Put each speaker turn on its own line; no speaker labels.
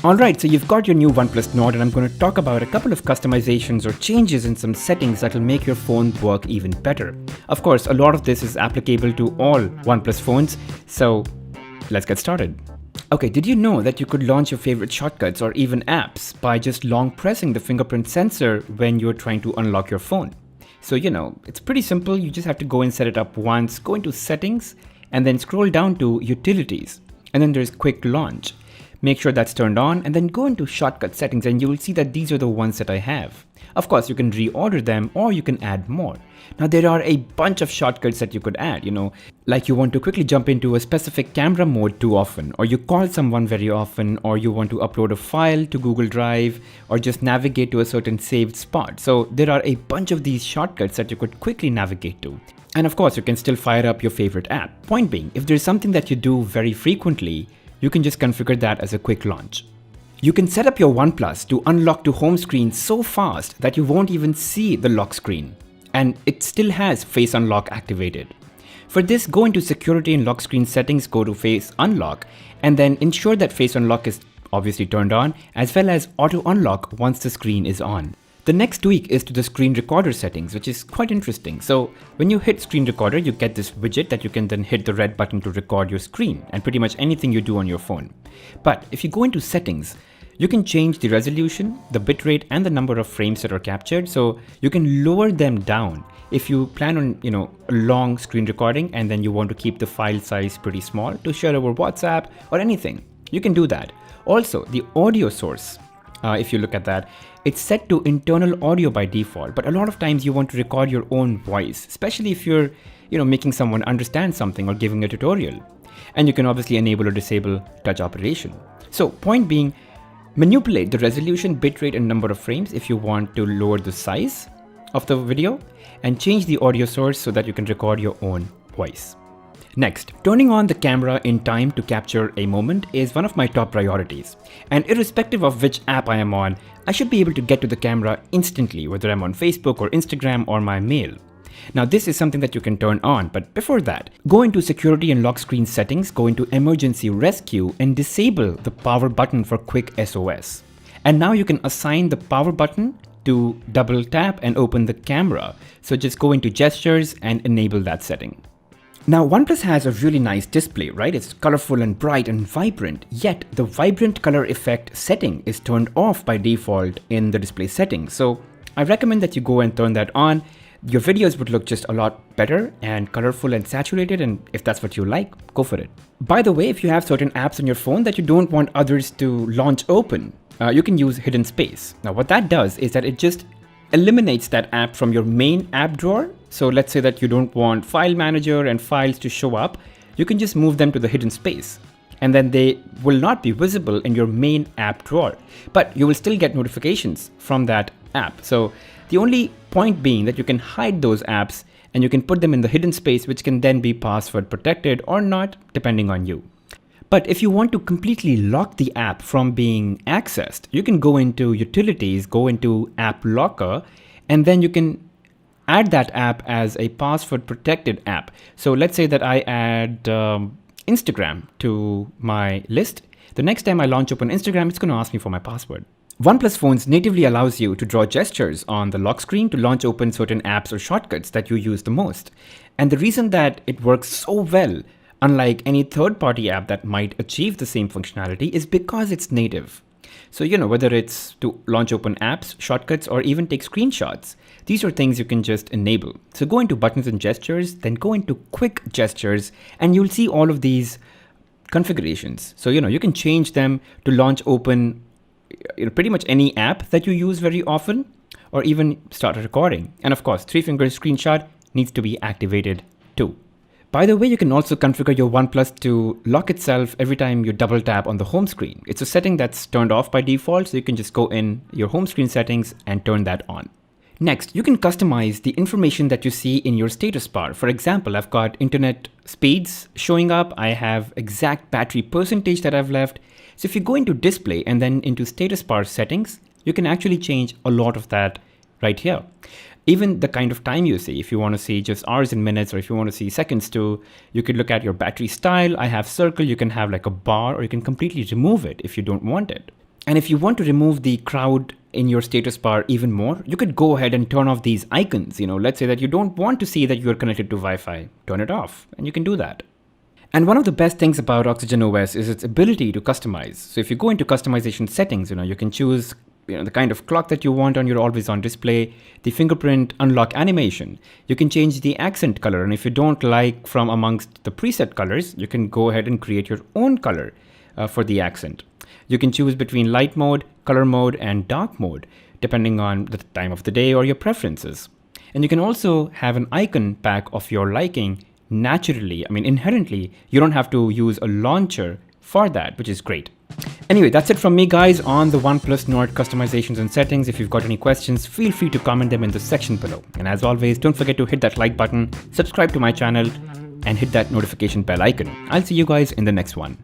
Alright, so you've got your new OnePlus Nord and I'm going to talk about a couple of customizations or changes in some settings that will make your phone work even better. Of course, a lot of this is applicable to all OnePlus phones, so let's get started. Okay, did you know that you could launch your favorite shortcuts or even apps by just long pressing the fingerprint sensor when you're trying to unlock your phone? So it's pretty simple. You just have to go and set it up once, go into settings, and then scroll down to utilities. And then there's quick launch. Make sure that's turned on and then go into shortcut settings and you will see that these are the ones that I have. Of course, you can reorder them or you can add more. Now there are a bunch of shortcuts that you could add, like you want to quickly jump into a specific camera mode too often, or you call someone very often, or you want to upload a file to Google Drive, or just navigate to a certain saved spot. So there are a bunch of these shortcuts that you could quickly navigate to. And of course, you can still fire up your favorite app. Point being, if there's something that you do very frequently, you can just configure that as a quick launch. You can set up your OnePlus to unlock to home screen so fast that you won't even see the lock screen. And it still has Face Unlock activated. For this, go into Security and Lock Screen Settings, go to Face Unlock, and then ensure that Face Unlock is obviously turned on, as well as Auto Unlock once the screen is on. The next tweak is to the screen recorder settings, which is quite interesting. So when you hit screen recorder, you get this widget that you can then hit the red button to record your screen and pretty much anything you do on your phone. But if you go into settings, you can change the resolution, the bitrate, and the number of frames that are captured. So you can lower them down if you plan on, a long screen recording and then you want to keep the file size pretty small to share over WhatsApp or anything. You can do that. Also, the audio source, if you look at that, it's set to internal audio by default, but a lot of times you want to record your own voice, especially if you're, making someone understand something or giving a tutorial. And you can obviously enable or disable touch operation. So point being, manipulate the resolution, bitrate, and number of frames if you want to lower the size of the video, and change the audio source so that you can record your own voice. Next, turning on the camera in time to capture a moment is one of my top priorities. And irrespective of which app I am on, I should be able to get to the camera instantly, whether I'm on Facebook or Instagram or my mail. Now this is something that you can turn on, but before that, go into Security and Lock Screen Settings, go into Emergency Rescue and disable the power button for quick SOS. And now you can assign the power button to double tap and open the camera. So just go into Gestures and enable that setting. Now OnePlus has a really nice display, right? It's colorful and bright and vibrant, yet the vibrant color effect setting is turned off by default in the display settings. So I recommend that you go and turn that on. Your videos would look just a lot better and colorful and saturated, and if that's what you like, go for it. By the way, if you have certain apps on your phone that you don't want others to launch open, you can use hidden space. Now what that does is that it just eliminates that app from your main app drawer. So let's say that you don't want File Manager and files to show up, you can just move them to the hidden space. And then they will not be visible in your main app drawer, but you will still get notifications from that app. So the only point being that you can hide those apps and you can put them in the hidden space, which can then be password protected or not, depending on you. But if you want to completely lock the app from being accessed, you can go into Utilities, go into App Locker, and then you can add that app as a password protected app. So let's say that I add Instagram to my list. The next time I launch open Instagram, it's going to ask me for my password. OnePlus phones natively allows you to draw gestures on the lock screen to launch open certain apps or shortcuts that you use the most. And the reason that it works so well, unlike any third-party app that might achieve the same functionality, is because it's native. So, whether it's to launch open apps, shortcuts, or even take screenshots, these are things you can just enable. So go into Buttons and Gestures, then go into Quick Gestures, and you'll see all of these configurations. So, you can change them to launch open pretty much any app that you use very often, or even start a recording. And of course, 3-finger screenshot needs to be activated too. By the way, you can also configure your OnePlus to lock itself every time you double tap on the home screen. It's a setting that's turned off by default, so you can just go in your home screen settings and turn that on. Next, you can customize the information that you see in your status bar. For example, I've got internet speeds showing up. I have exact battery percentage that I've left. So if you go into display and then into status bar settings, you can actually change a lot of that right here. Even the kind of time you see, if you want to see just hours and minutes, or if you want to see seconds too, you could look at your battery style. I have circle, you can have like a bar, or you can completely remove it if you don't want it. And if you want to remove the crowd in your status bar even more, you could go ahead and turn off these icons. Let's say that you don't want to see that you're connected to Wi-Fi. Turn it off, and you can do that. And one of the best things about Oxygen OS is its ability to customize. So if you go into customization settings, you can choose the kind of clock that you want on your always-on display, the fingerprint unlock animation. You can change the accent color, and if you don't like from amongst the preset colors, you can go ahead and create your own color for the accent. You can choose between light mode, color mode, and dark mode, depending on the time of the day or your preferences. And you can also have an icon pack of your liking naturally. Inherently, you don't have to use a launcher for that, which is great. Anyway, that's it from me, guys, on the OnePlus Nord customizations and settings. If you've got any questions, feel free to comment them in the section below. And as always, don't forget to hit that like button, subscribe to my channel, and hit that notification bell icon. I'll see you guys in the next one.